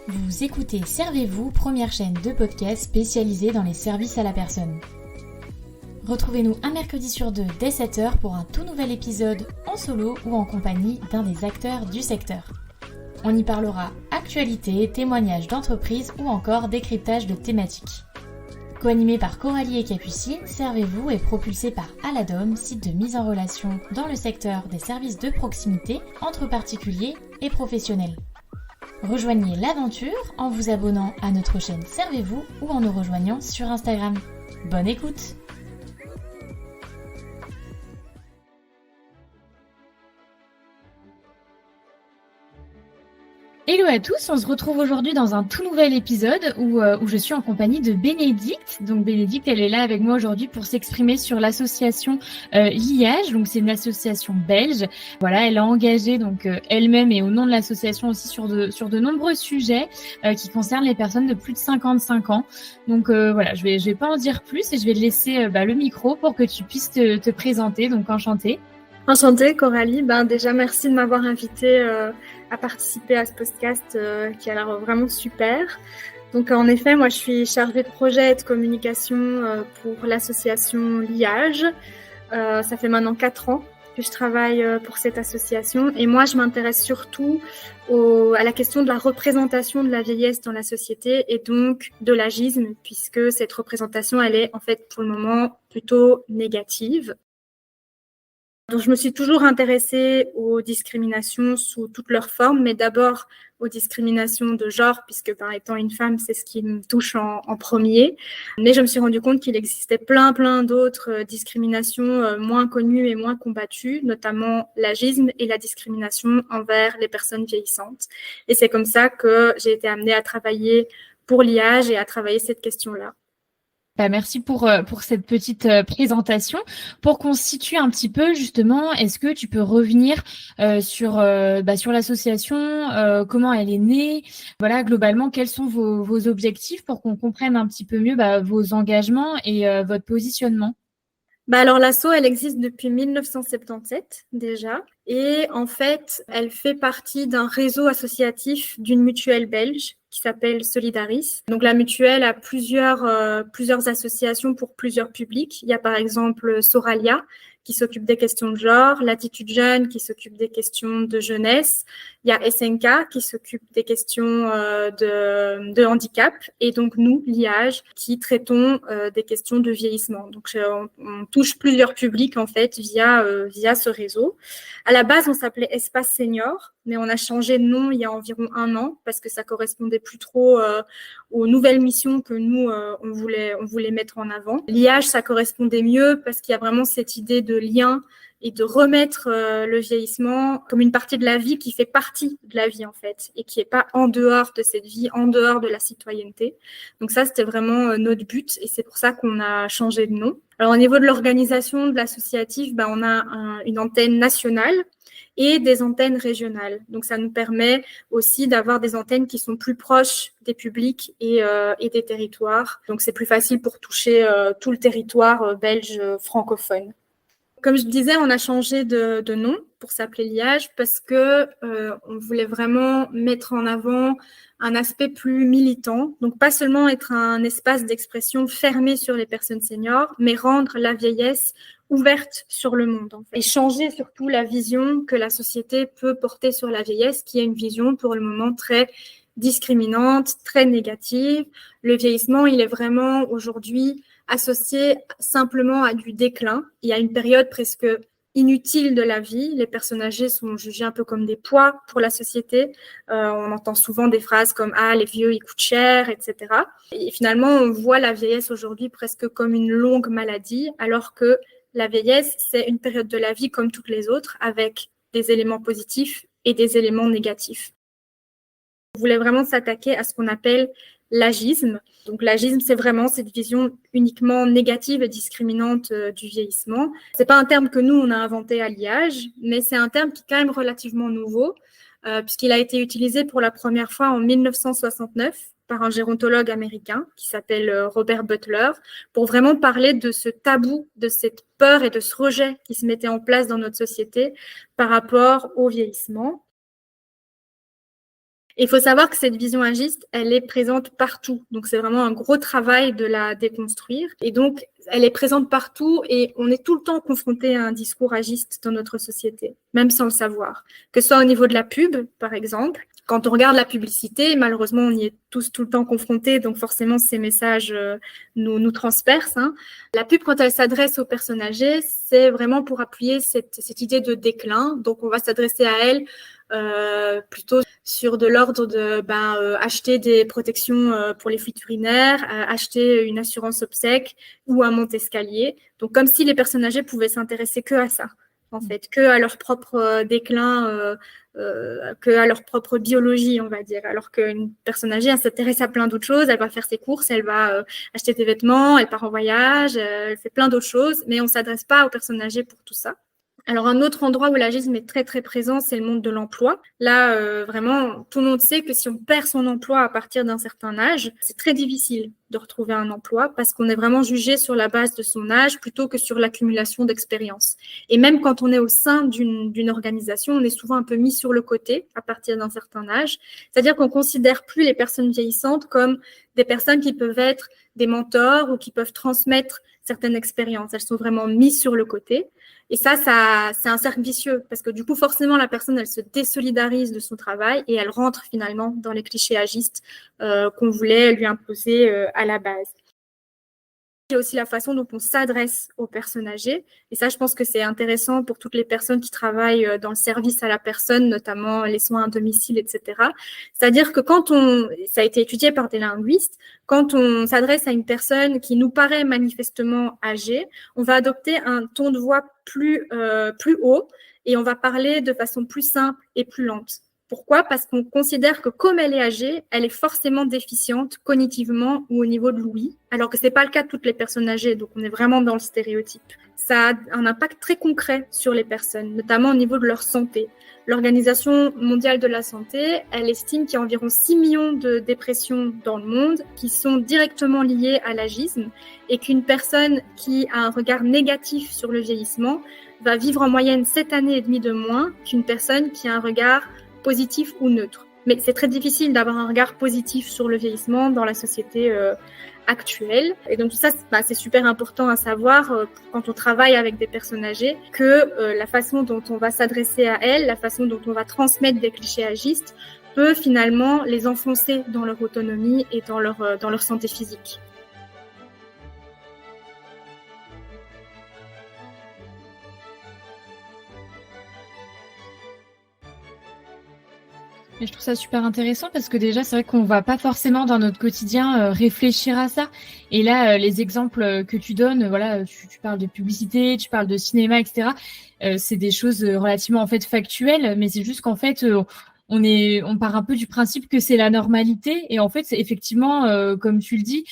Vous écoutez Servez-vous, première chaîne de podcast spécialisée dans les services à la personne. Retrouvez-nous un mercredi sur deux dès 7h pour un tout nouvel épisode en solo ou en compagnie d'un des acteurs du secteur. On y parlera actualité, témoignages d'entreprises ou encore décryptage de thématiques. Co-animé par Coralie et Capucine, Servez-vous est propulsé par Aladom, site de mise en relation dans le secteur des services de proximité entre particuliers et professionnels. Rejoignez l'aventure en vous abonnant à notre chaîne Servez-vous ou en nous rejoignant sur Instagram. Bonne écoute! Hello à tous, on se retrouve aujourd'hui dans un tout nouvel épisode où je suis en compagnie de Bénédicte. Donc Bénédicte, elle est là avec moi aujourd'hui pour s'exprimer sur l'association Liage. Donc c'est une association belge. Voilà, elle a engagé donc elle-même et au nom de l'association aussi sur de nombreux sujets qui concernent les personnes de plus de 55 ans. Donc voilà, je vais pas en dire plus et je vais te laisser le micro pour que tu puisses te présenter. Donc enchantée. Enchantée Coralie, déjà merci de m'avoir invitée à participer à ce podcast qui a l'air vraiment super. Donc en effet, moi je suis chargée de projet et de communication pour l'association Liage. Ça fait maintenant 4 ans que je travaille pour cette association et moi je m'intéresse surtout à la question de la représentation de la vieillesse dans la société et donc de l'agisme puisque cette représentation elle est en fait pour le moment plutôt négative. Donc, je me suis toujours intéressée aux discriminations sous toutes leurs formes, mais d'abord aux discriminations de genre, puisque étant une femme, c'est ce qui me touche en premier. Mais je me suis rendu compte qu'il existait plein d'autres discriminations moins connues et moins combattues, notamment l'agisme et la discrimination envers les personnes vieillissantes. Et c'est comme ça que j'ai été amenée à travailler pour Liage et à travailler cette question-là. Merci pour cette petite présentation. Pour qu'on se situe un petit peu justement, est-ce que tu peux revenir sur l'association, comment elle est née, voilà globalement quels sont vos objectifs pour qu'on comprenne un petit peu mieux vos engagements et votre positionnement. Alors l'asso, elle existe depuis 1977 déjà et en fait, elle fait partie d'un réseau associatif d'une mutuelle belge qui s'appelle Solidaris. Donc la mutuelle a plusieurs associations pour plusieurs publics. Il y a par exemple Soralia qui s'occupe des questions de genre, Latitude Jeune qui s'occupe des questions de jeunesse, il y a SNK qui s'occupe des questions de handicap et donc nous, Liage, qui traitons des questions de vieillissement. Donc on touche plusieurs publics en fait via ce réseau. À la base, on s'appelait Espace Senior, mais on a changé de nom il y a environ 1 an parce que ça correspondait plus trop aux nouvelles missions que nous on voulait mettre en avant. Liage, ça correspondait mieux parce qu'il y a vraiment cette idée de lien et de remettre le vieillissement comme une partie de la vie qui fait partie de la vie en fait et qui est pas en dehors de cette vie, en dehors de la citoyenneté. Donc ça, c'était vraiment notre but et c'est pour ça qu'on a changé de nom. Alors au niveau de l'organisation de l'associatif, on a une antenne nationale et des antennes régionales. Donc, ça nous permet aussi d'avoir des antennes qui sont plus proches des publics et des territoires. Donc, c'est plus facile pour toucher tout le territoire belge francophone. Comme je disais, on a changé de nom pour s'appeler Liage parce que on voulait vraiment mettre en avant un aspect plus militant. Donc, pas seulement être un espace d'expression fermé sur les personnes seniors, mais rendre la vieillesse ouverte sur le monde en fait. Et changer surtout la vision que la société peut porter sur la vieillesse, qui est une vision pour le moment très discriminante, très négative. Le vieillissement, il est vraiment aujourd'hui associé simplement à du déclin. Il y a une période presque inutile de la vie. Les personnes âgées sont jugées un peu comme des poids pour la société. On entend souvent des phrases comme « Ah, les vieux, ils coûtent cher », etc. Et finalement, on voit la vieillesse aujourd'hui presque comme une longue maladie, alors que la vieillesse, c'est une période de la vie comme toutes les autres, avec des éléments positifs et des éléments négatifs. On voulait vraiment s'attaquer à ce qu'on appelle l'agisme. Donc l'agisme, c'est vraiment cette vision uniquement négative et discriminante du vieillissement. C'est pas un terme que nous, on a inventé à Liage, mais c'est un terme qui est quand même relativement nouveau, puisqu'il a été utilisé pour la première fois en 1969 par un gérontologue américain qui s'appelle Robert Butler, pour vraiment parler de ce tabou, de cette peur et de ce rejet qui se mettait en place dans notre société par rapport au vieillissement. Il faut savoir que cette vision agiste, elle est présente partout. Donc, c'est vraiment un gros travail de la déconstruire. Et donc, elle est présente partout et on est tout le temps confronté à un discours agiste dans notre société, même sans le savoir. Que ce soit au niveau de la pub, par exemple. Quand on regarde la publicité, malheureusement, on y est tous tout le temps confrontés. Donc, forcément, ces messages nous transpercent. La pub, quand elle s'adresse aux personnes âgées, c'est vraiment pour appuyer cette idée de déclin. Donc, on va s'adresser à elles plutôt sur de l'ordre de acheter des protections pour les fuites urinaires, acheter une assurance obsèque ou un monte-escalier. Donc, comme si les personnes âgées pouvaient s'intéresser que à ça, en fait, que à leur propre déclin, que à leur propre biologie, on va dire. Alors qu'une personne âgée, elle s'intéresse à plein d'autres choses, elle va faire ses courses, elle va acheter des vêtements, elle part en voyage, elle fait plein d'autres choses, mais on ne s'adresse pas aux personnes âgées pour tout ça. Alors, un autre endroit où l'agisme est très, très présent, c'est le monde de l'emploi. Là, vraiment, tout le monde sait que si on perd son emploi à partir d'un certain âge, c'est très difficile de retrouver un emploi parce qu'on est vraiment jugé sur la base de son âge plutôt que sur l'accumulation d'expérience. Et même quand on est au sein d'une organisation, on est souvent un peu mis sur le côté à partir d'un certain âge. C'est-à-dire qu'on ne considère plus les personnes vieillissantes comme des personnes qui peuvent être des mentors ou qui peuvent transmettre certaines expériences. Elles sont vraiment mises sur le côté. Et ça, c'est un cercle vicieux parce que du coup, forcément, la personne, elle se désolidarise de son travail et elle rentre finalement dans les clichés agistes qu'on voulait lui imposer à la base. Il y a aussi la façon dont on s'adresse aux personnes âgées. Et ça, je pense que c'est intéressant pour toutes les personnes qui travaillent dans le service à la personne, notamment les soins à domicile, etc. C'est-à-dire que ça a été étudié par des linguistes, quand on s'adresse à une personne qui nous paraît manifestement âgée, on va adopter un ton de voix plus haut et on va parler de façon plus simple et plus lente. Pourquoi ? Parce qu'on considère que comme elle est âgée, elle est forcément déficiente cognitivement ou au niveau de l'ouïe, alors que ce n'est pas le cas de toutes les personnes âgées, donc on est vraiment dans le stéréotype. Ça a un impact très concret sur les personnes, notamment au niveau de leur santé. L'Organisation mondiale de la santé, elle estime qu'il y a environ 6 millions de dépressions dans le monde qui sont directement liées à l'agisme et qu'une personne qui a un regard négatif sur le vieillissement va vivre en moyenne 7 années et demie de moins qu'une personne qui a un regard positif ou neutre. Mais c'est très difficile d'avoir un regard positif sur le vieillissement dans la société actuelle. Et donc tout ça, c'est super important à savoir quand on travaille avec des personnes âgées que la façon dont on va s'adresser à elles, la façon dont on va transmettre des clichés agistes peut finalement les enfoncer dans leur autonomie et dans leur santé physique. Et je trouve ça super intéressant parce que déjà, c'est vrai qu'on va pas forcément dans notre quotidien réfléchir à ça. Et là, les exemples que tu donnes, voilà, tu parles de publicité, tu parles de cinéma, etc. C'est des choses relativement en fait factuelles, mais c'est juste qu'en fait, on part un peu du principe que c'est la normalité et en fait c'est effectivement comme tu le dis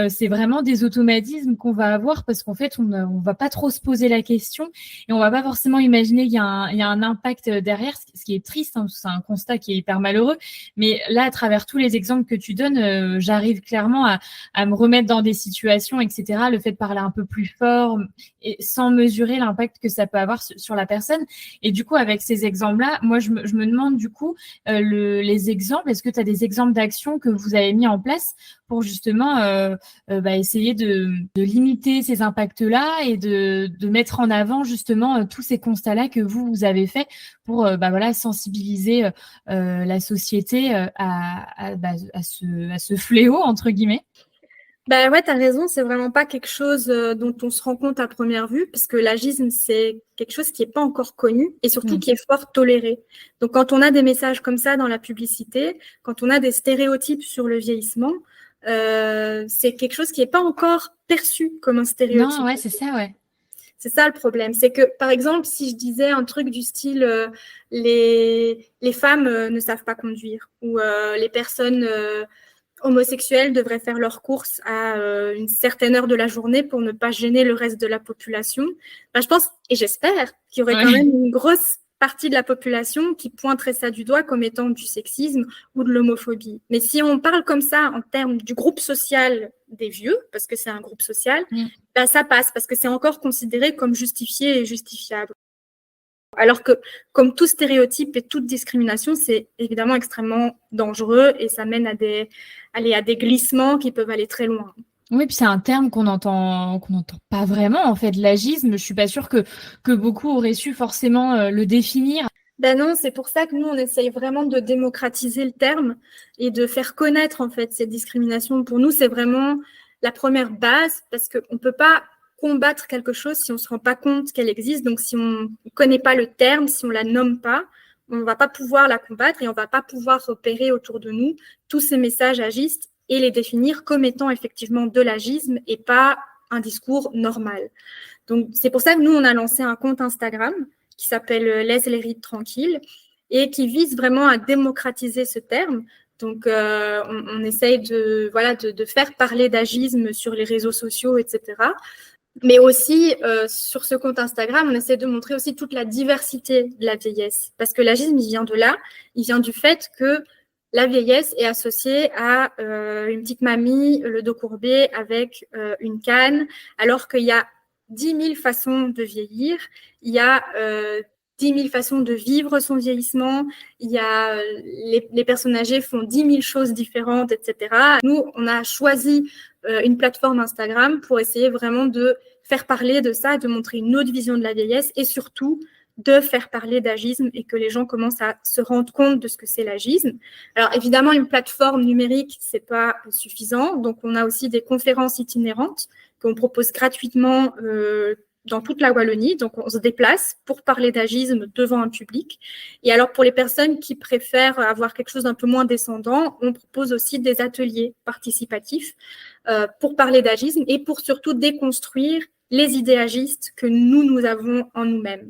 c'est vraiment des automatismes qu'on va avoir parce qu'en fait on va pas trop se poser la question et on va pas forcément imaginer qu'il y a un impact derrière, ce qui est triste, hein, c'est un constat qui est hyper malheureux, mais là à travers tous les exemples que tu donnes j'arrive clairement à me remettre dans des situations, etc. Le fait de parler un peu plus fort et sans mesurer l'impact que ça peut avoir sur la personne. Et du coup avec ces exemples là, moi je me demande du coup les exemples, est-ce que tu as des exemples d'actions que vous avez mis en place pour justement essayer de limiter ces impacts-là et de mettre en avant justement tous ces constats-là que vous avez faits pour sensibiliser la société à ce fléau, entre guillemets? Ben ouais, t'as raison, c'est vraiment pas quelque chose dont on se rend compte à première vue, parce que l'agisme, c'est quelque chose qui est pas encore connu et surtout qui est fort toléré. Donc, quand on a des messages comme ça dans la publicité, quand on a des stéréotypes sur le vieillissement, c'est quelque chose qui est pas encore perçu comme un stéréotype. Non, ouais, c'est ça, ouais. C'est ça le problème. C'est que, par exemple, si je disais un truc du style les femmes ne savent pas conduire ou les personnes homosexuels devraient faire leurs courses à une certaine heure de la journée pour ne pas gêner le reste de la population. Je pense, et j'espère, qu'il y aurait quand même une grosse partie de la population qui pointerait ça du doigt comme étant du sexisme ou de l'homophobie. Mais si on parle comme ça en termes du groupe social des vieux, parce que c'est un groupe social, ben ça passe, parce que c'est encore considéré comme justifié et justifiable. Alors que, comme tout stéréotype et toute discrimination, c'est évidemment extrêmement dangereux et ça mène à des glissements qui peuvent aller très loin. Oui, puis c'est un terme qu'on entend pas vraiment, en fait. L'agisme, je suis pas sûre que beaucoup auraient su forcément le définir. Ben non, c'est pour ça que nous, on essaye vraiment de démocratiser le terme et de faire connaître, en fait, cette discrimination. Pour nous, c'est vraiment la première base parce qu'on ne peut pas combattre quelque chose si on ne se rend pas compte qu'elle existe. Donc, si on ne connaît pas le terme, si on ne la nomme pas, on ne va pas pouvoir la combattre et on ne va pas pouvoir repérer autour de nous tous ces messages agistes et les définir comme étant effectivement de l'agisme et pas un discours normal. Donc, c'est pour ça que nous, on a lancé un compte Instagram qui s'appelle Laisse les rides tranquilles et qui vise vraiment à démocratiser ce terme. Donc, on essaye de faire parler d'agisme sur les réseaux sociaux, etc. Mais aussi, sur ce compte Instagram, on essaie de montrer aussi toute la diversité de la vieillesse. Parce que l'agisme, il vient de là. Il vient du fait que la vieillesse est associée à une petite mamie, le dos courbé, avec une canne, alors qu'il y a 10 000 façons de vieillir. Il y a 10 000 façons de vivre son vieillissement. Il y a les personnes âgées font 10 000 choses différentes, etc. Nous, on a choisi une plateforme Instagram pour essayer vraiment de faire parler de ça, de montrer une autre vision de la vieillesse et surtout de faire parler d'agisme et que les gens commencent à se rendre compte de ce que c'est l'agisme. Alors évidemment, une plateforme numérique, c'est pas suffisant. Donc on a aussi des conférences itinérantes qu'on propose gratuitement dans toute la Wallonie. Donc on se déplace pour parler d'agisme devant un public. Et alors pour les personnes qui préfèrent avoir quelque chose d'un peu moins descendant, on propose aussi des ateliers participatifs pour parler d'agisme et pour surtout déconstruire les idées agistes que nous avons en nous-mêmes.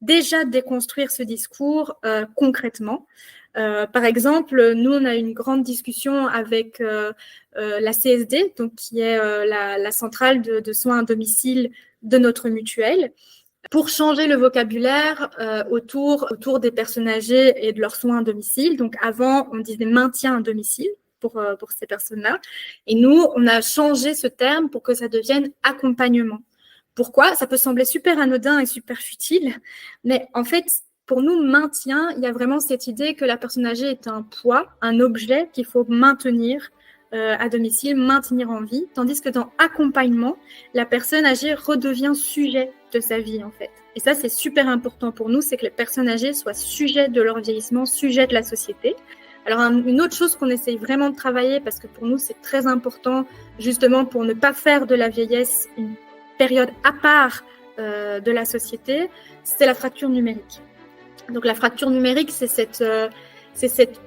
Déjà déconstruire ce discours concrètement. Par exemple, nous, on a eu une grande discussion avec la CSD, donc qui est la centrale de soins à domicile de notre mutuelle, pour changer le vocabulaire autour des personnes âgées et de leurs soins à domicile. Donc avant, on disait maintien à domicile pour ces personnes-là. Et nous, on a changé ce terme pour que ça devienne accompagnement. Pourquoi ? Ça peut sembler super anodin et super futile, mais en fait, pour nous, maintien, il y a vraiment cette idée que la personne âgée est un poids, un objet qu'il faut maintenir à domicile, maintenir en vie, tandis que dans accompagnement, la personne âgée redevient sujet de sa vie, en fait. Et ça, c'est super important pour nous, c'est que les personnes âgées soient sujets de leur vieillissement, sujets de la société. Alors, une autre chose qu'on essaye vraiment de travailler, parce que pour nous, c'est très important, justement, pour ne pas faire de la vieillesse une période à part de la société, c'est la fracture numérique. Donc la fracture numérique, c'est cette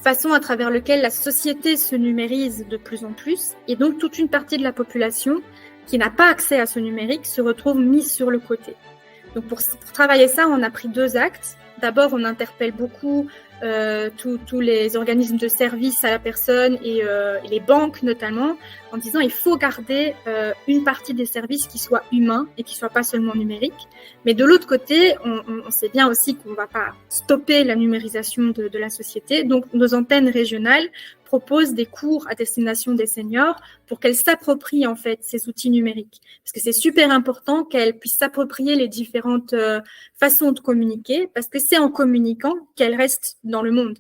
façon à travers laquelle la société se numérise de plus en plus, et donc toute une partie de la population qui n'a pas accès à ce numérique se retrouve mise sur le côté. Donc pour travailler ça, on a pris 2 axes. D'abord, on interpelle beaucoup tous les organismes de services à la personne et les banques notamment, en disant il faut garder une partie des services qui soient humains et qui ne soient pas seulement numériques. Mais de l'autre côté, on sait bien aussi qu'on ne va pas stopper la numérisation de la société. Donc nos antennes régionales proposent des cours à destination des seniors pour qu'elles s'approprient en fait ces outils numériques. Parce que c'est super important qu'elles puissent s'approprier les différentes façons de communiquer, parce que c'est en communiquant qu'elles restent dans le monde.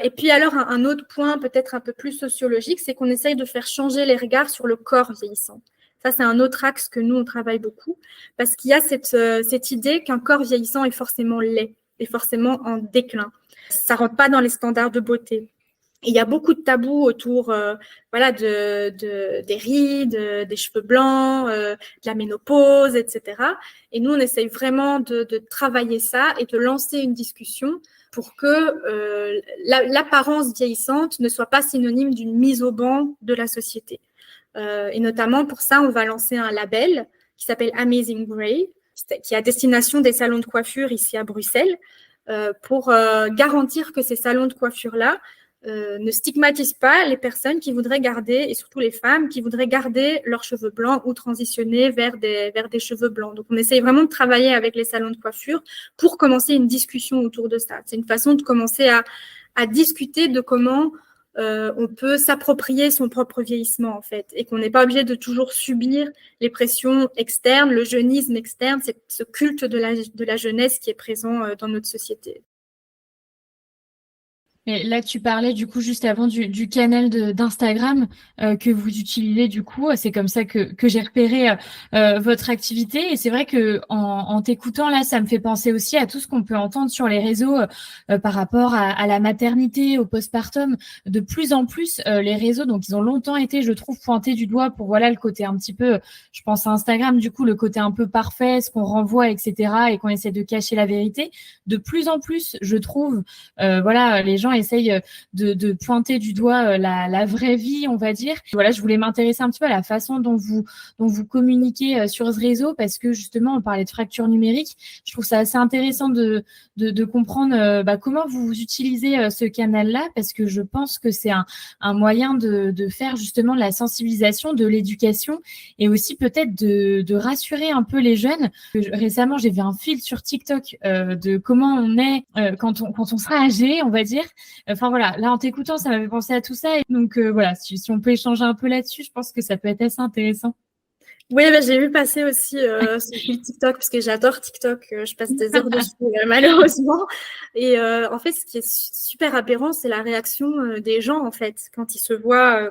Et puis alors, un autre point peut-être un peu plus sociologique, c'est qu'on essaye de faire changer les regards sur le corps vieillissant. Ça, c'est un autre axe que nous, on travaille beaucoup, parce qu'il y a cette idée qu'un corps vieillissant est forcément laid, est forcément en déclin. Ça ne rentre pas dans les standards de beauté. Et il y a beaucoup de tabous autour des rides, des cheveux blancs, de la ménopause, etc. Et nous, on essaye vraiment de travailler ça et de lancer une discussion pour que l'apparence vieillissante ne soit pas synonyme d'une mise au banc de la société. Et notamment pour ça, on va lancer un label qui s'appelle Amazing Grey, qui est à destination des salons de coiffure ici à Bruxelles, pour garantir que ces salons de coiffure-là ne stigmatise pas les personnes qui voudraient garder, et surtout les femmes, qui voudraient garder leurs cheveux blancs ou transitionner vers des cheveux blancs. Donc, on essaye vraiment de travailler avec les salons de coiffure pour commencer une discussion autour de ça. C'est une façon de commencer à discuter de comment on peut s'approprier son propre vieillissement, en fait, et qu'on n'est pas obligé de toujours subir les pressions externes, le jeunisme externe, c'est ce culte de la jeunesse qui est présent dans notre société. Et là, tu parlais du coup juste avant du canal d'Instagram que vous utilisez du coup. C'est comme ça que j'ai repéré votre activité. Et c'est vrai que en t'écoutant là, ça me fait penser aussi à tout ce qu'on peut entendre sur les réseaux par rapport à la maternité, au postpartum. De plus en plus, les réseaux, donc ils ont longtemps été, je trouve, pointés du doigt pour voilà le côté un petit peu, je pense à Instagram, du coup, le côté un peu parfait, ce qu'on renvoie, etc. et qu'on essaie de cacher la vérité. De plus en plus, je trouve, voilà, les gens essaye de pointer du doigt la vraie vie, on va dire. Voilà, je voulais m'intéresser un petit peu à la façon dont vous communiquez sur ce réseau parce que justement, on parlait de fracture numérique. Je trouve ça assez intéressant de comprendre comment vous utilisez ce canal-là parce que je pense que c'est un moyen de faire justement de la sensibilisation, de l'éducation et aussi peut-être de rassurer un peu les jeunes. Récemment, j'ai vu un fil sur TikTok de comment on est quand on sera âgé, on va dire. Enfin voilà, là en t'écoutant, ça m'avait pensé à tout ça. Et donc voilà, si on peut échanger un peu là-dessus, je pense que ça peut être assez intéressant. Oui, j'ai vu passer aussi ce fil TikTok parce que j'adore TikTok. Je passe des heures dessus, malheureusement. Et en fait, ce qui est super aberrant, c'est la réaction des gens, en fait, quand ils se voient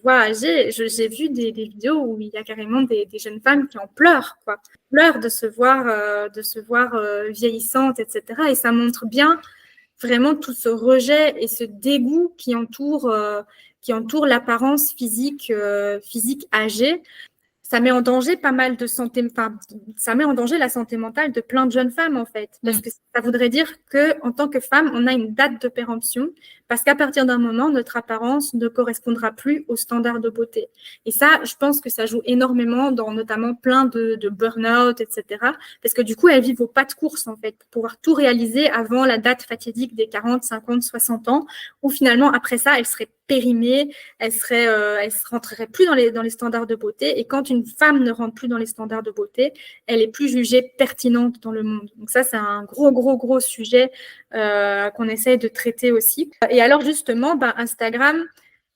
âgés. J'ai vu des vidéos où il y a carrément des jeunes femmes qui en pleurent, quoi. Pleurent de se voir vieillissantes, etc. Et ça montre bien vraiment tout ce rejet et ce dégoût qui entoure l'apparence physique âgée. Ça met en danger pas mal de santé, enfin, ça met en danger la santé mentale de plein de jeunes femmes, en fait. Parce que ça voudrait dire qu'en tant que femme, on a une date de péremption, parce qu'à partir d'un moment, notre apparence ne correspondra plus aux standards de beauté. Et ça, je pense que ça joue énormément dans notamment plein de burn-out, etc. Parce que du coup, elles vivent au pas de course, en fait, pour pouvoir tout réaliser avant la date fatidique des 40, 50, 60 ans, où finalement, après ça, elles seraient périmée, elle rentrerait plus dans les standards de beauté. Et quand une femme ne rentre plus dans les standards de beauté, elle est plus jugée pertinente dans le monde. Donc ça, c'est un gros sujet qu'on essaye de traiter aussi. Et alors justement, Instagram,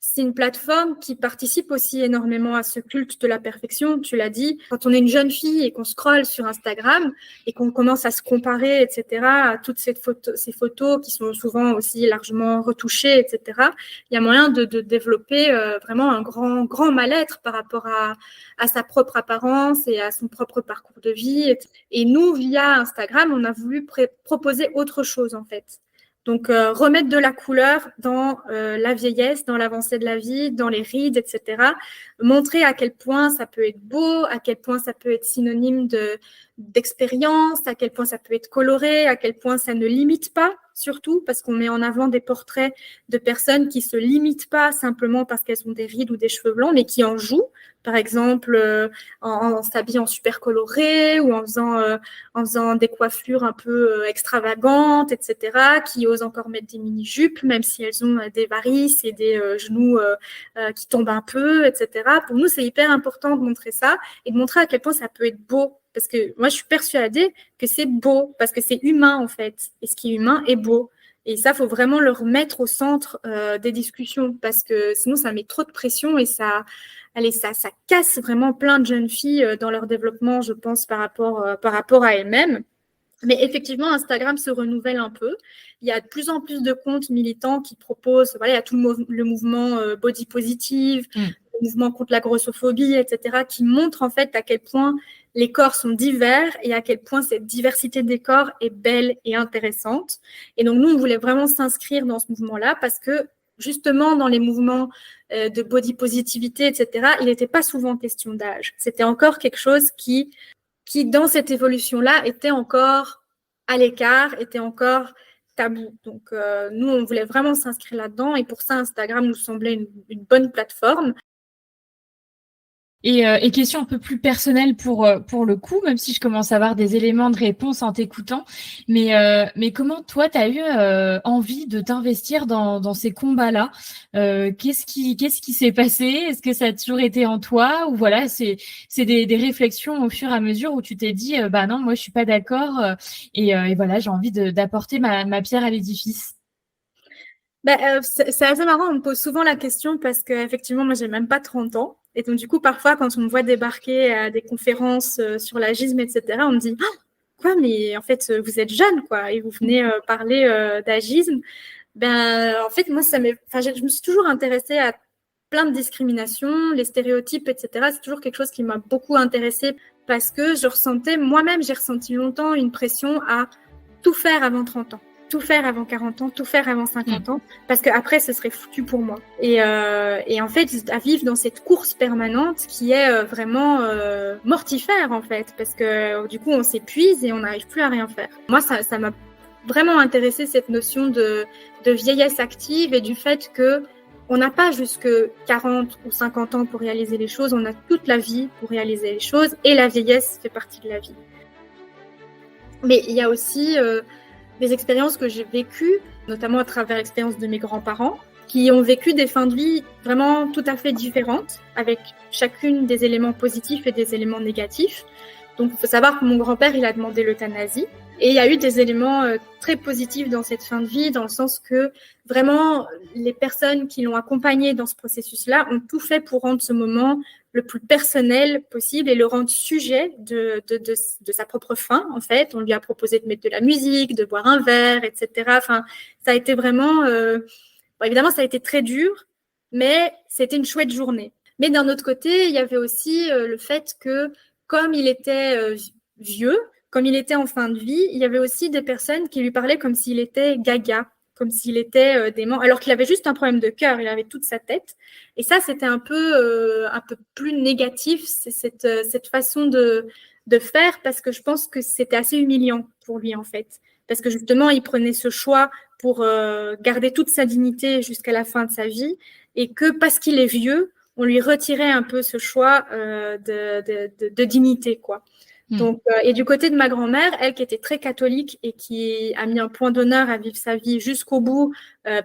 c'est une plateforme qui participe aussi énormément à ce culte de la perfection. Tu l'as dit, quand on est une jeune fille et qu'on scrolle sur Instagram et qu'on commence à se comparer, etc., à toutes ces photos qui sont souvent aussi largement retouchées, etc., il y a moyen de développer vraiment un grand mal-être par rapport à sa propre apparence et à son propre parcours de vie. Et nous, via Instagram, on a voulu proposer autre chose, en fait. Donc, remettre de la couleur dans la vieillesse, dans l'avancée de la vie, dans les rides, etc. Montrer à quel point ça peut être beau, à quel point ça peut être synonyme d'expérience, à quel point ça peut être coloré, à quel point ça ne limite pas, surtout parce qu'on met en avant des portraits de personnes qui ne se limitent pas simplement parce qu'elles ont des rides ou des cheveux blancs, mais qui en jouent, par exemple en s'habillant super coloré ou en faisant des coiffures un peu extravagantes, etc., qui osent encore mettre des mini-jupes, même si elles ont des varices et des genoux qui tombent un peu, etc. Pour nous, c'est hyper important de montrer ça et de montrer à quel point ça peut être beau. Parce que moi, je suis persuadée que c'est beau, parce que c'est humain, en fait. Et ce qui est humain est beau. Et ça, il faut vraiment le remettre au centre des discussions, parce que sinon, ça met trop de pression et ça casse vraiment plein de jeunes filles dans leur développement, je pense, par rapport à elles-mêmes. Mais effectivement, Instagram se renouvelle un peu. Il y a de plus en plus de comptes militants qui proposent, voilà, il y a tout le mouvement body positive, le mouvement contre la grossophobie, etc., qui montrent en fait à quel point les corps sont divers et à quel point cette diversité des corps est belle et intéressante. Et donc, nous, on voulait vraiment s'inscrire dans ce mouvement-là parce que, justement, dans les mouvements de body positivité, etc., il n'était pas souvent question d'âge. C'était encore quelque chose qui, dans cette évolution-là, était encore à l'écart, était encore tabou. Donc, nous, on voulait vraiment s'inscrire là-dedans et pour ça, Instagram nous semblait une bonne plateforme. Et question un peu plus personnelle pour le coup, même si je commence à avoir des éléments de réponse en t'écoutant, mais comment toi tu as eu envie de t'investir dans ces combats-là? Qu'est-ce qui s'est passé? Est-ce que ça a toujours été en toi ou voilà, c'est des réflexions au fur et à mesure où tu t'es dit bah non, moi je suis pas d'accord et voilà, j'ai envie d'apporter ma pierre à l'édifice. C'est assez marrant, on me pose souvent la question parce qu'effectivement, moi, j'ai même pas 30 ans. Et donc, du coup, parfois, quand on me voit débarquer à des conférences sur l'agisme, etc., on me dit ah, quoi, mais en fait, vous êtes jeune, quoi, et vous venez parler d'agisme. En fait, moi, je me suis toujours intéressée à plein de discriminations, les stéréotypes, etc. C'est toujours quelque chose qui m'a beaucoup intéressée parce que j'ai ressenti longtemps une pression à tout faire avant 30 ans. Tout faire avant 40 ans, tout faire avant 50 ans, parce qu'après, ce serait foutu pour moi. Et en fait, à vivre dans cette course permanente qui est vraiment mortifère, en fait, parce que du coup, on s'épuise et on n'arrive plus à rien faire. Moi, ça m'a vraiment intéressé cette notion de vieillesse active et du fait que on n'a pas jusque 40 ou 50 ans pour réaliser les choses, on a toute la vie pour réaliser les choses et la vieillesse fait partie de la vie. Mais il y a aussi des expériences que j'ai vécues, notamment à travers l'expérience de mes grands-parents, qui ont vécu des fins de vie vraiment tout à fait différentes, avec chacune des éléments positifs et des éléments négatifs. Donc, il faut savoir que mon grand-père, il a demandé l'euthanasie. Et il y a eu des éléments très positifs dans cette fin de vie, dans le sens que vraiment, les personnes qui l'ont accompagné dans ce processus-là ont tout fait pour rendre ce moment le plus personnel possible et le rendre sujet de sa propre fin, en fait. On lui a proposé de mettre de la musique, de boire un verre, etc. Enfin, ça a été vraiment... évidemment, ça a été très dur, mais c'était une chouette journée. Mais d'un autre côté, il y avait aussi le fait que, comme il était vieux, comme il était en fin de vie, il y avait aussi des personnes qui lui parlaient comme s'il était gaga, comme s'il était dément, alors qu'il avait juste un problème de cœur, il avait toute sa tête. Et ça, c'était un peu plus négatif, c'est cette façon de faire, parce que je pense que c'était assez humiliant pour lui, en fait. Parce que justement, il prenait ce choix pour garder toute sa dignité jusqu'à la fin de sa vie, et que parce qu'il est vieux, on lui retirait un peu ce choix de dignité, quoi. Donc, et du côté de ma grand-mère, elle qui était très catholique et qui a mis un point d'honneur à vivre sa vie jusqu'au bout,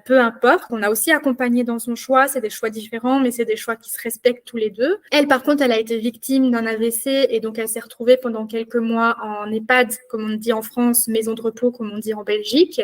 peu importe. On a aussi accompagné dans son choix. C'est des choix différents, mais c'est des choix qui se respectent tous les deux. Elle, par contre, elle a été victime d'un AVC et donc elle s'est retrouvée pendant quelques mois en EHPAD, comme on dit en France, maison de repos, comme on dit en Belgique.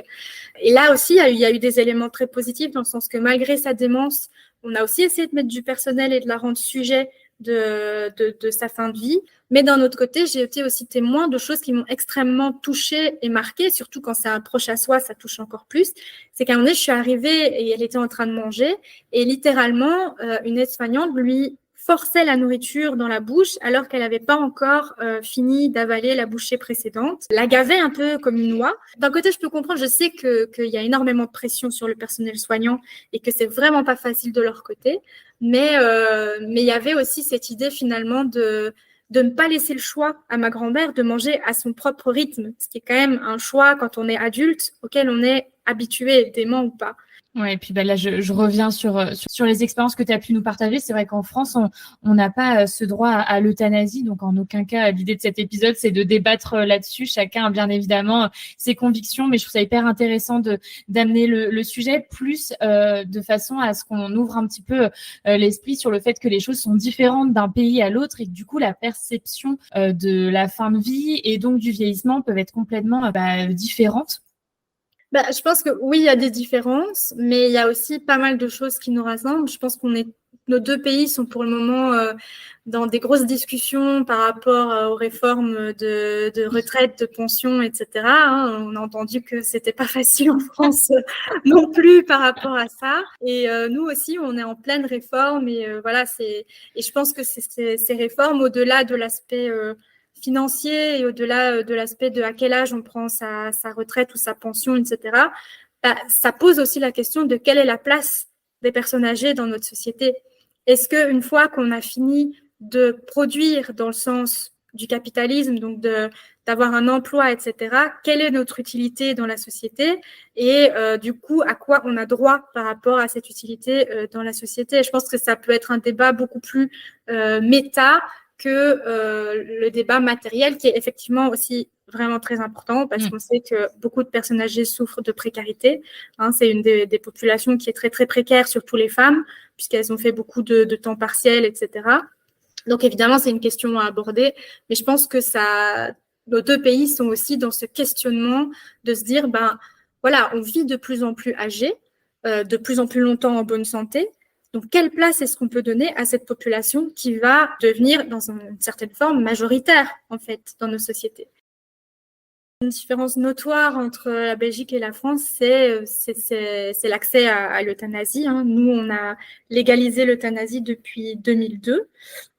Et là aussi, il y a eu des éléments très positifs dans le sens que malgré sa démence, on a aussi essayé de mettre du personnel et de la rendre sujet de sa fin de vie. Mais d'un autre côté, j'ai été aussi témoin de choses qui m'ont extrêmement touchée et marquée, surtout quand c'est un proche à soi, ça touche encore plus. C'est qu'à un moment donné, je suis arrivée et elle était en train de manger et littéralement, une aide-soignante lui forçait la nourriture dans la bouche alors qu'elle n'avait pas encore fini d'avaler la bouchée précédente, la gavait un peu comme une noix. D'un côté, je peux comprendre, je sais qu'il y a énormément de pression sur le personnel soignant et que c'est vraiment pas facile de leur côté, mais il y avait aussi cette idée finalement de ne pas laisser le choix à ma grand-mère de manger à son propre rythme, ce qui est quand même un choix quand on est adulte auquel on est habitué, dément ou pas. Ouais, et puis là, je reviens sur les expériences que tu as pu nous partager. C'est vrai qu'en France, on n'a pas ce droit à l'euthanasie. Donc, en aucun cas, l'idée de cet épisode, c'est de débattre là-dessus. Chacun a bien évidemment ses convictions, mais je trouve ça hyper intéressant d'amener le sujet plus de façon à ce qu'on ouvre un petit peu l'esprit sur le fait que les choses sont différentes d'un pays à l'autre et que du coup, la perception de la fin de vie et donc du vieillissement peuvent être complètement différentes. Je pense que oui, il y a des différences, mais il y a aussi pas mal de choses qui nous rassemblent. Je pense nos deux pays sont pour le moment dans des grosses discussions par rapport aux réformes de retraite, de pension, etc. On a entendu que c'était pas facile en France non plus par rapport à ça. Et nous aussi, on est en pleine réforme et voilà, et je pense que ces réformes, au-delà de l'aspect financier et au-delà de l'aspect de à quel âge on prend sa retraite ou sa pension, etc., ça pose aussi la question de quelle est la place des personnes âgées dans notre société. Est-ce qu'une fois qu'on a fini de produire dans le sens du capitalisme, donc d'avoir un emploi, etc. Quelle est notre utilité dans la société et du coup, à quoi on a droit par rapport à cette utilité dans la société. Et je pense que ça peut être un débat beaucoup plus méta que le débat matériel, qui est effectivement aussi vraiment très important parce qu'on sait que beaucoup de personnes âgées souffrent de précarité. C'est une des populations qui est très, très précaire, surtout les femmes, puisqu'elles ont fait beaucoup de temps partiel, etc. Donc, évidemment, c'est une question à aborder, mais je pense que nos deux pays sont aussi dans ce questionnement de se dire, voilà, on vit de plus en plus âgés, de plus en plus longtemps en bonne santé. Donc, quelle place est-ce qu'on peut donner à cette population qui va devenir, dans une certaine forme, majoritaire, en fait, dans nos sociétés? Une différence notoire entre la Belgique et la France, c'est l'accès à l'euthanasie. Nous, on a légalisé l'euthanasie depuis 2002.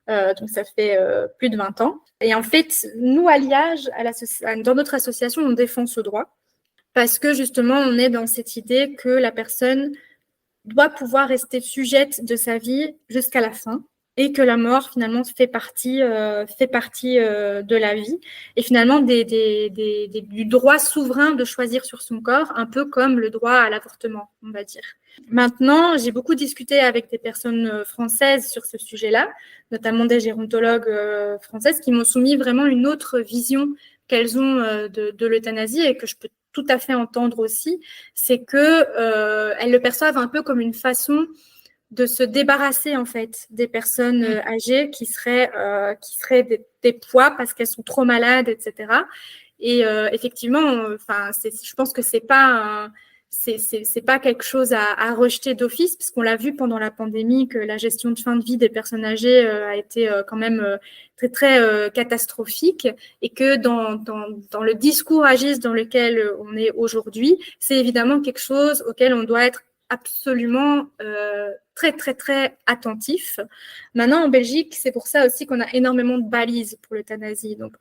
Donc, ça fait plus de 20 ans. Et en fait, nous, à Liège, dans notre association, on défend ce droit parce que, justement, on est dans cette idée que la personne doit pouvoir rester sujette de sa vie jusqu'à la fin et que la mort, finalement, fait partie de la vie et finalement du droit souverain de choisir sur son corps, un peu comme le droit à l'avortement, on va dire. Maintenant, j'ai beaucoup discuté avec des personnes françaises sur ce sujet-là, notamment des gérontologues françaises qui m'ont soumis vraiment une autre vision qu'elles ont de l'euthanasie et que je peux tout à fait entendre aussi, c'est que elles le perçoivent un peu comme une façon de se débarrasser en fait des personnes âgées qui seraient des poids parce qu'elles sont trop malades, etc. Et effectivement, je pense que c'est pas quelque chose à rejeter d'office, parce qu'on l'a vu pendant la pandémie que la gestion de fin de vie des personnes âgées a été quand même très, très catastrophique et que dans le discours agiste dans lequel on est aujourd'hui, c'est évidemment quelque chose auquel on doit être absolument très, très, très attentif. Maintenant, en Belgique, c'est pour ça aussi qu'on a énormément de balises pour l'euthanasie. Donc,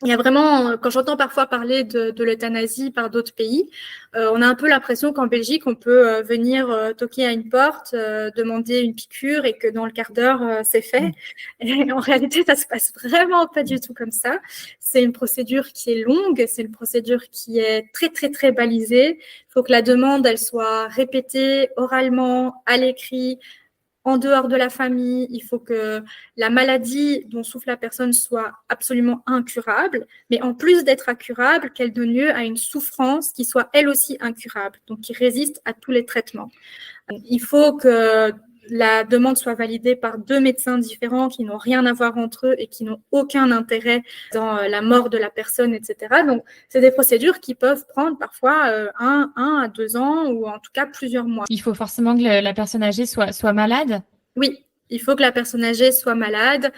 il y a vraiment, quand j'entends parfois parler de l'euthanasie par d'autres pays, on a un peu l'impression qu'en Belgique, on peut venir toquer à une porte, demander une piqûre et que dans le quart d'heure, c'est fait. Et en réalité, ça se passe vraiment pas du tout comme ça. C'est une procédure qui est longue, c'est une procédure qui est très, très, très balisée. Il faut que la demande, elle soit répétée oralement, à l'écrit, en dehors de la famille. Il faut que la maladie dont souffre la personne soit absolument incurable, mais en plus d'être incurable, qu'elle donne lieu à une souffrance qui soit elle aussi incurable, donc qui résiste à tous les traitements. Il faut que la demande soit validée par 2 médecins différents qui n'ont rien à voir entre eux et qui n'ont aucun intérêt dans la mort de la personne, etc. Donc, c'est des procédures qui peuvent prendre parfois 1 à 2 ans ou en tout cas plusieurs mois. Il faut forcément que la personne âgée soit malade ? Oui, il faut que la personne âgée soit malade.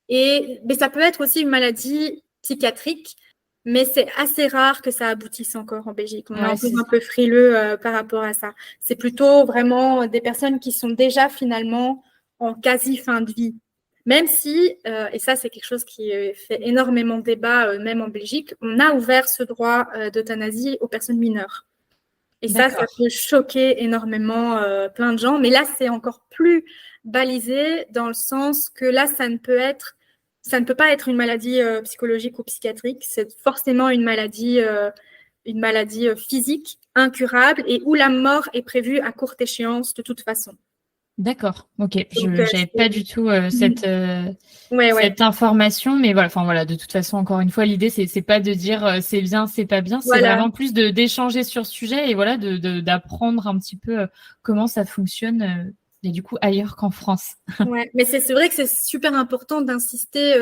Mais ça peut être aussi une maladie psychiatrique, mais c'est assez rare que ça aboutisse encore en Belgique. On est un peu frileux par rapport à ça. C'est plutôt vraiment des personnes qui sont déjà finalement en quasi fin de vie. Même si, et ça c'est quelque chose qui fait énormément débat, même en Belgique, on a ouvert ce droit d'euthanasie aux personnes mineures. Et ça peut choquer énormément plein de gens. Mais là, c'est encore plus balisé dans le sens que là, ça ne peut pas être une maladie psychologique ou psychiatrique. C'est forcément une maladie physique, incurable, et où la mort est prévue à courte échéance de toute façon. D'accord, ok. Je n'avais pas du tout cette information, mais voilà, de toute façon, encore une fois, l'idée, c'est pas de dire c'est bien, c'est pas bien, c'est vraiment plus d'échanger sur ce sujet et voilà, d'apprendre un petit peu comment ça fonctionne et du coup ailleurs qu'en France. Ouais, mais c'est vrai que c'est super important d'insister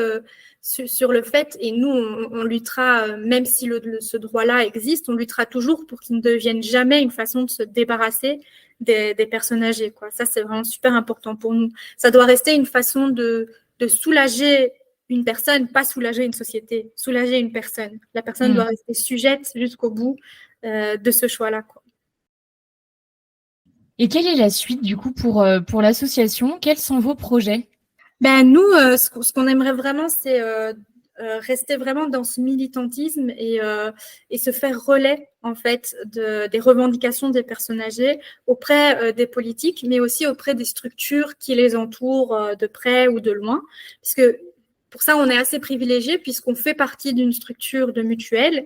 sur le fait, et nous, on luttera, même si ce droit-là existe, on luttera toujours pour qu'il ne devienne jamais une façon de se débarrasser des personnes âgées, quoi. Ça, c'est vraiment super important pour nous. Ça doit rester une façon de soulager une personne, pas soulager une société, soulager une personne. La personne doit rester sujette jusqu'au bout de ce choix-là, quoi. Et quelle est la suite, du coup, pour l'association ? Quels sont vos projets ? Nous, ce qu'on aimerait vraiment, c'est rester vraiment dans ce militantisme et se faire relais, en fait, des revendications des personnes âgées auprès des politiques, mais aussi auprès des structures qui les entourent de près ou de loin. Parce que Pour ça, on est assez privilégié puisqu'on fait partie d'une structure de mutuelle.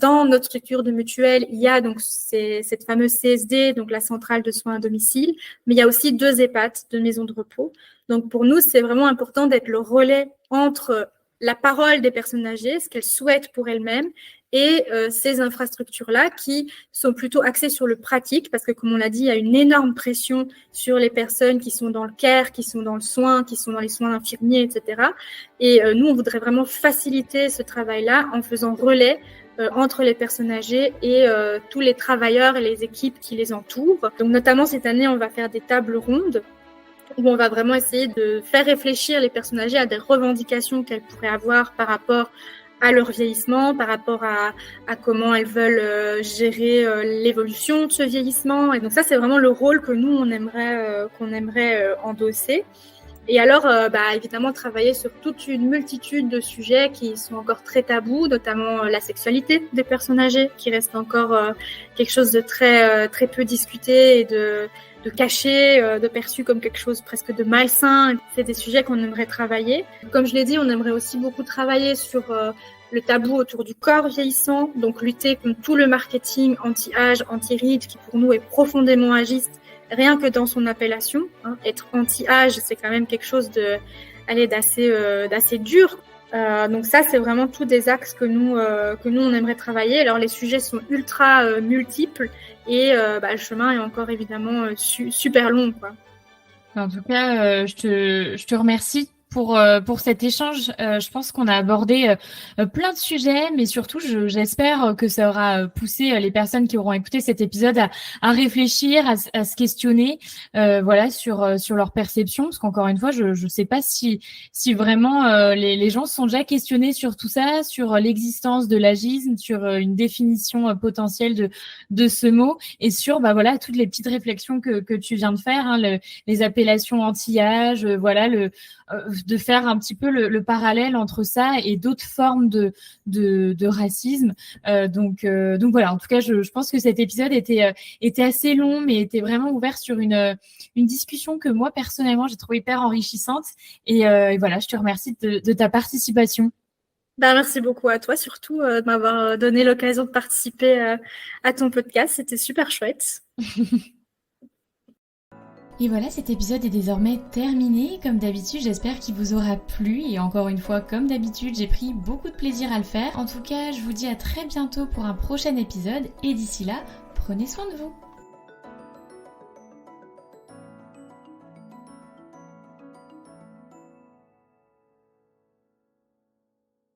Dans notre structure de mutuelle, il y a donc cette fameuse CSD, donc la centrale de soins à domicile, mais il y a aussi 2 EHPAD, 2 maisons de repos. Donc pour nous, c'est vraiment important d'être le relais entre la parole des personnes âgées, ce qu'elles souhaitent pour elles-mêmes, et ces infrastructures-là qui sont plutôt axées sur le pratique, parce que comme on l'a dit, il y a une énorme pression sur les personnes qui sont dans le care, qui sont dans le soin, qui sont dans les soins infirmiers, etc. Et nous, on voudrait vraiment faciliter ce travail-là en faisant relais entre les personnes âgées et tous les travailleurs et les équipes qui les entourent. Donc notamment cette année, on va faire des tables rondes où on va vraiment essayer de faire réfléchir les personnes âgées à des revendications qu'elles pourraient avoir par rapport à leur vieillissement, par rapport à comment elles veulent gérer l'évolution de ce vieillissement. Et donc ça, c'est vraiment le rôle que nous, on aimerait endosser. Et alors, évidemment, travailler sur toute une multitude de sujets qui sont encore très tabous, notamment la sexualité des personnes âgées, qui reste encore quelque chose de très peu discuté et de caché, de perçu comme quelque chose presque de malsain. C'est des sujets qu'on aimerait travailler. Comme je l'ai dit, on aimerait aussi beaucoup travailler sur le tabou autour du corps vieillissant, donc lutter contre tout le marketing anti-âge, anti-rides, qui pour nous est profondément agiste, rien que dans son appellation. Être anti-âge, c'est quand même quelque chose d'assez dur. Donc ça, c'est vraiment tous des axes que nous on aimerait travailler. Alors les sujets sont ultra multiples et le chemin est encore évidemment super long, quoi. En tout cas, je te remercie pour cet échange. Je pense qu'on a abordé plein de sujets, mais surtout, j'espère que ça aura poussé les personnes qui auront écouté cet épisode à réfléchir, à se questionner, sur leur perception, parce qu'encore une fois, je sais pas si vraiment les gens se sont déjà questionnés sur tout ça, sur l'existence de l'agisme, sur une définition potentielle de ce mot, et sur toutes les petites réflexions que tu viens de faire, les appellations anti-âge, de faire un petit peu le parallèle entre ça et d'autres formes de racisme. Donc voilà, en tout cas, je pense que cet épisode était assez long, mais était vraiment ouvert sur une discussion que moi, personnellement, j'ai trouvée hyper enrichissante. Et voilà, je te remercie de ta participation. Merci beaucoup à toi, surtout de m'avoir donné l'occasion de participer à ton podcast. C'était super chouette. Et voilà, cet épisode est désormais terminé. Comme d'habitude, j'espère qu'il vous aura plu. Et encore une fois, comme d'habitude, j'ai pris beaucoup de plaisir à le faire. En tout cas, je vous dis à très bientôt pour un prochain épisode. Et d'ici là, prenez soin de vous.